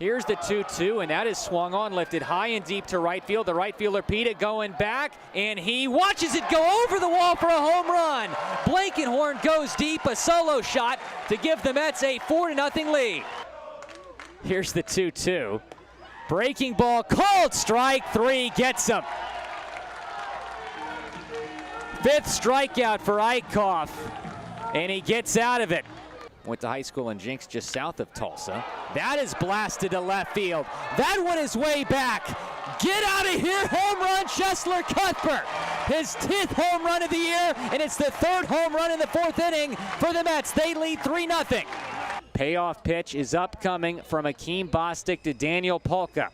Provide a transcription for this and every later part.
Here's the 2-2, and that is swung on, lifted high and deep to right field. The right fielder, Peta, going back, and he watches it go over the wall for a home run. Blankenhorn goes deep, a solo shot to give the Mets a 4-0 lead. Here's the 2-2. Breaking ball, called strike three, gets him. Fifth strikeout for Eickhoff, and he gets out of it. Went to high school in Jinx, just south of Tulsa. That is blasted to left field. That one is way back. Get out of here, home run, Cheslor Cuthbert. His 10th home run of the year, and it's the 3rd home run in the 4th inning for the Mets. They lead 3-0. Payoff pitch is upcoming from Akeem Bostic to Daniel Polka,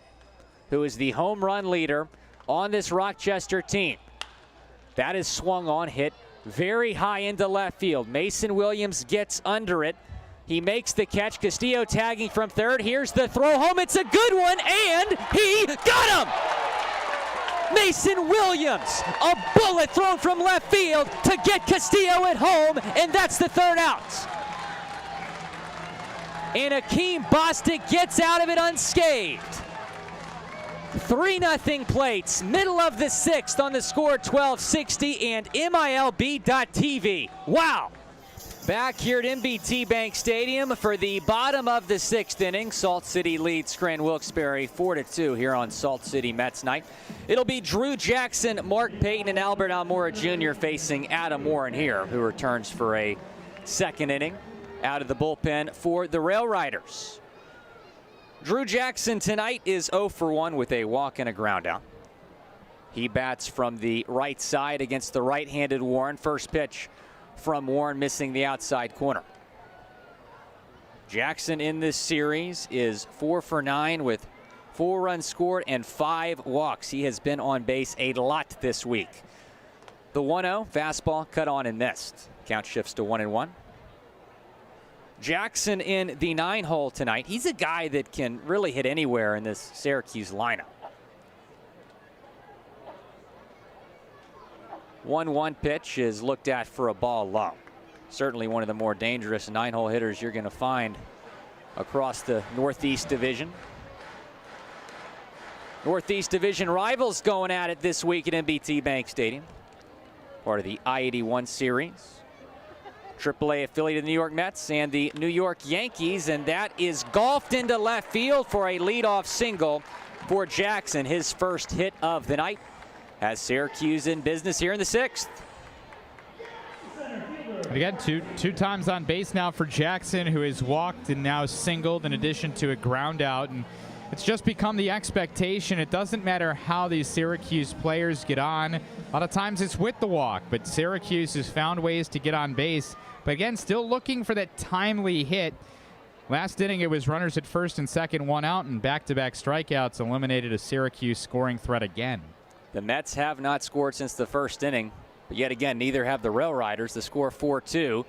who is the home run leader on this Rochester team. That is swung on, hit very high into left field. Mason Williams gets under it. He makes the catch. Castillo tagging from third. Here's the throw home. It's a good one, and he got him! Mason Williams, a bullet thrown from left field to get Castillo at home, and that's the 3rd out. And Akeem Bostic gets out of it unscathed. 3-0 plates, middle of the 6th on the score 1260 and MILB.TV. Wow! Back here at NBT Bank Stadium for the bottom of the 6th inning. Salt City leads Scranton Wilkes-Barre 4-2 here on Salt City Mets night. It'll be Drew Jackson, Mark Payton, and Albert Almora Jr. facing Adam Warren here, who returns for a 2nd inning out of the bullpen for the Rail Riders. Drew Jackson tonight is 0 for 1 with a walk and a ground out. He bats from the right side against the right-handed Warren. First pitch from Warren, missing the outside corner. Jackson in this series is 4 for 9 with 4 runs scored and 5 walks. He has been on base a lot this week. The 1-0 fastball cut on and missed. Count shifts to 1-1. Jackson in the 9-hole tonight. He's a guy that can really hit anywhere in this Syracuse lineup. 1-1 pitch is looked at for a ball low. Certainly one of the more dangerous 9-hole hitters you're going to find across the Northeast Division. Northeast Division rivals going at it this week at NBT Bank Stadium. Part of the I-81 series. AAA affiliate of the New York Mets and the New York Yankees, and that is golfed into left field for a leadoff single for Jackson, his first hit of the night. Has Syracuse in business here in the 6th. Again, two times on base now for Jackson, who has walked and now singled in addition to a ground out. And it's just become the expectation. It doesn't matter how these Syracuse players get on. A lot of times it's with the walk, but Syracuse has found ways to get on base. But again, still looking for that timely hit. Last inning, it was runners at first and second, 1 out, and back-to-back strikeouts eliminated a Syracuse scoring threat again. The Mets have not scored since the 1st inning, but yet again, neither have the Rail Riders. The score 4-2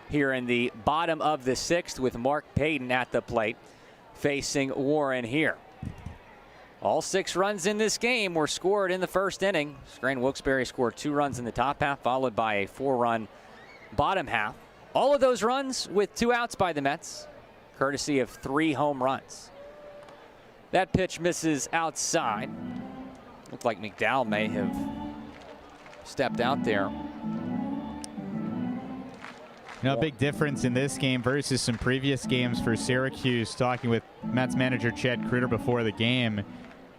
here in the bottom of the 6th with Mark Payton at the plate facing Warren here. All 6 runs in this game were scored in the 1st inning. Scranton Wilkes-Barre scored 2 runs in the top half, followed by a 4-run bottom half. All of those runs with 2 outs by the Mets, courtesy of 3 home runs. That pitch misses outside. Looked like McDowell may have stepped out there. You know, a big difference in this game versus some previous games for Syracuse. Talking with Mets manager Chad Kreuter before the game,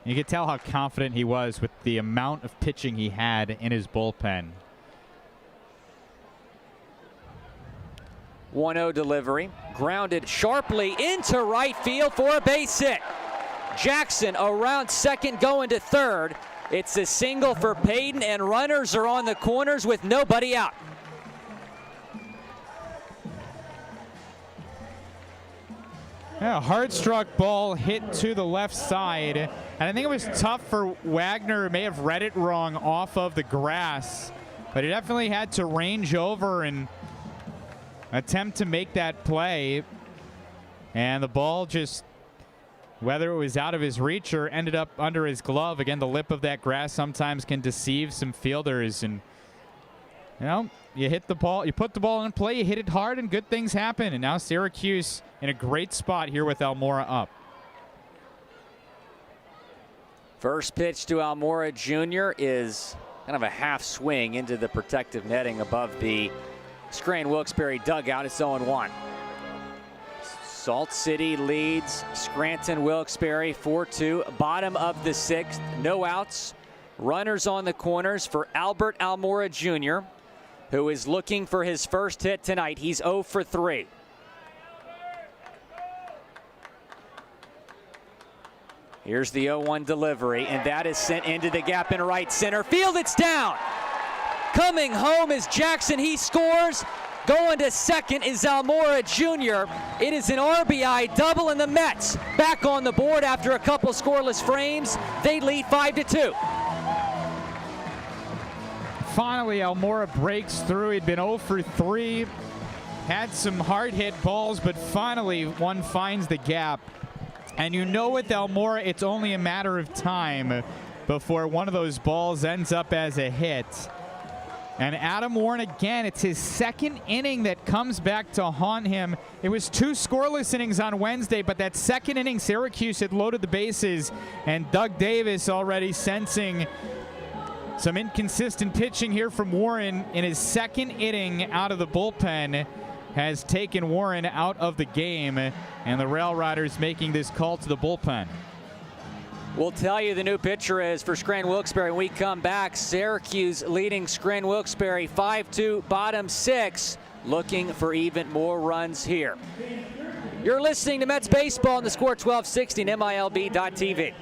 you could tell how confident he was with the amount of pitching he had in his bullpen. 1-0 delivery, grounded sharply into right field for a base hit. Jackson around second, going to third. It's a single for Payton, and runners are on the corners with nobody out. Yeah, a hard-struck ball hit to the left side, and I think it was tough for Wagner. May have read it wrong off of the grass, but he definitely had to range over and attempt to make that play, and the ball just, whether it was out of his reach or ended up under his glove. Again, the lip of that grass sometimes can deceive some fielders, and you know, you hit the ball, you put the ball in play, you hit it hard, and good things happen. And now Syracuse in a great spot here with Almora up. First pitch to Almora Jr. is kind of a half swing into the protective netting above the Scranton Wilkes-Barre dugout. It's 0-1. Salt City leads Scranton Wilkes-Barre 4-2. Bottom of the 6th. No outs. Runners on the corners for Albert Almora Jr., who is looking for his first hit tonight. He's 0 for 3. Here's the 0-1 delivery, and that is sent into the gap in right center field. It's down. Coming home is Jackson. He scores. Going to second is Almora Jr. It is an RBI double, and the Mets back on the board after a couple scoreless frames. They lead 5-2. Finally, Almora breaks through. He'd been 0 for 3. Had some hard hit balls, but finally one finds the gap. And you know with Almora, it's only a matter of time before one of those balls ends up as a hit. And Adam Warren again, it's his second inning that comes back to haunt him. It was 2 scoreless innings on Wednesday, but that second inning, Syracuse had loaded the bases, and Doug Davis already sensing some inconsistent pitching here from Warren in his second inning out of the bullpen has taken Warren out of the game, and the Rail Riders making this call to the bullpen. We'll tell you the new pitcher is for Scranton Wilkes-Barre when we come back. Syracuse leading Scranton Wilkes-Barre 5-2, bottom 6, looking for even more runs here. You're listening to Mets Baseball on the Score 1260 and MILB.TV.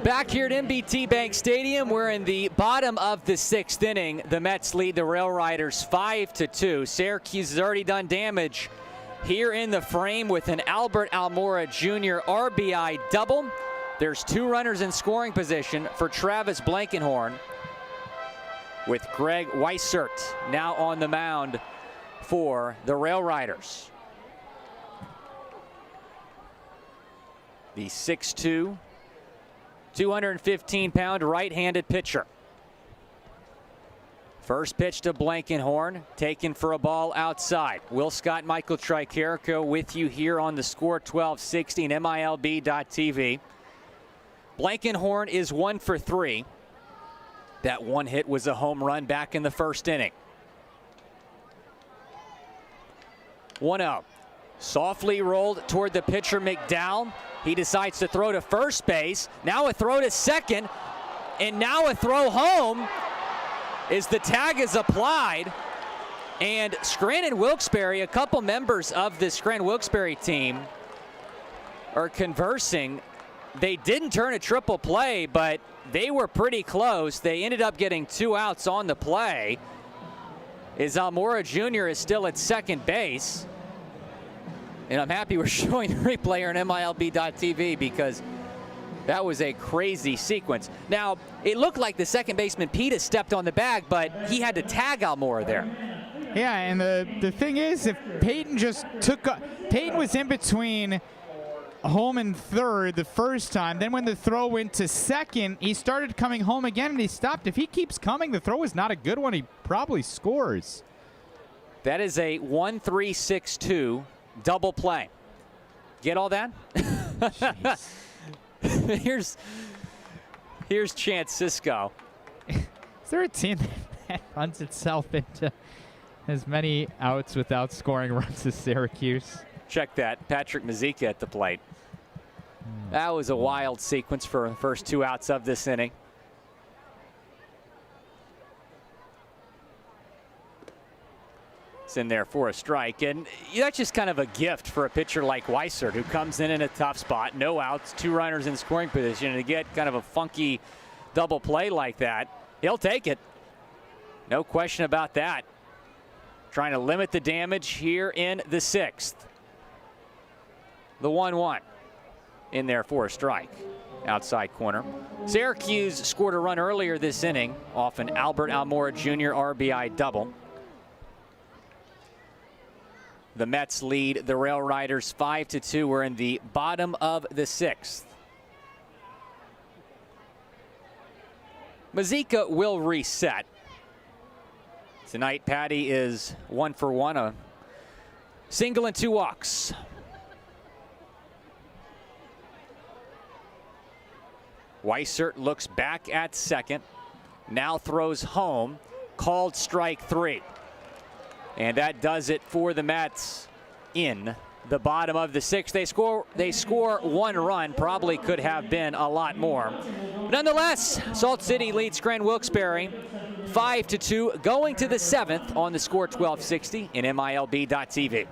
Back here at MBT Bank Stadium, we're in the bottom of the 6th inning. The Mets lead the Rail Riders 5-2. Syracuse has already done damage here in the frame with an Albert Almora Jr. RBI double. There's 2 runners in scoring position for Travis Blankenhorn, with Greg Weissert now on the mound for the Rail Riders. The 6'2", 215-pound right-handed pitcher. First pitch to Blankenhorn, taken for a ball outside. Will Scott, Michael Tricarico with you here on the Score 1260 and MILB.TV. Blankenhorn is 1 for 3. That one hit was a home run back in the first inning. 1-0. Softly rolled toward the pitcher McDowell. He decides to throw to first base. Now a throw to second, and now a throw home as the tag is applied. And Scranton Wilkes-Barre, a couple members of the Scranton Wilkes-Barre team are conversing. They didn't turn a triple play, but they were pretty close. They ended up getting 2 outs on the play, as Almora Jr. is still at second base. And I'm happy we're showing the replay here on MILB.TV because that was a crazy sequence. Now, it looked like the second baseman Peta stepped on the bag, but he had to tag Almora there. Yeah, and the thing is, if Peyton just Peyton was in between home and third the first time. Then when the throw went to second, he started coming home again, and he stopped. If he keeps coming, the throw is not a good one. He probably scores. That is a 1-3-6-2 double play. Get all that? Here's Chance Sisco. Is there a team that runs itself into as many outs without scoring runs as Syracuse? Check that. Patrick Mazika at the plate. That was a wild sequence for the first 2 outs of this inning. It's in there for a strike, and that's just kind of a gift for a pitcher like Weissert, who comes in a tough spot, no outs, 2 runners in scoring position, and to get kind of a funky double play like that, he'll take it. No question about that. Trying to limit the damage here in the 6th. The 1-1 in there for a strike. Outside corner. Syracuse scored a run earlier this inning off an Albert Almora Jr. RBI double. The Mets lead the Rail Riders 5-2. We're in the bottom of the 6th. Mazika will reset. Tonight, Patty is 1 for 1, a single and 2 walks. Weissert looks back at second. Now throws home. Called strike 3. And that does it for the Mets in the bottom of the 6th. They score 1 run. Probably could have been a lot more. But nonetheless, Salt City leads Grand Wilkes-Barre 5-2, going to the 7th on the Score 1260 in MILB.TV.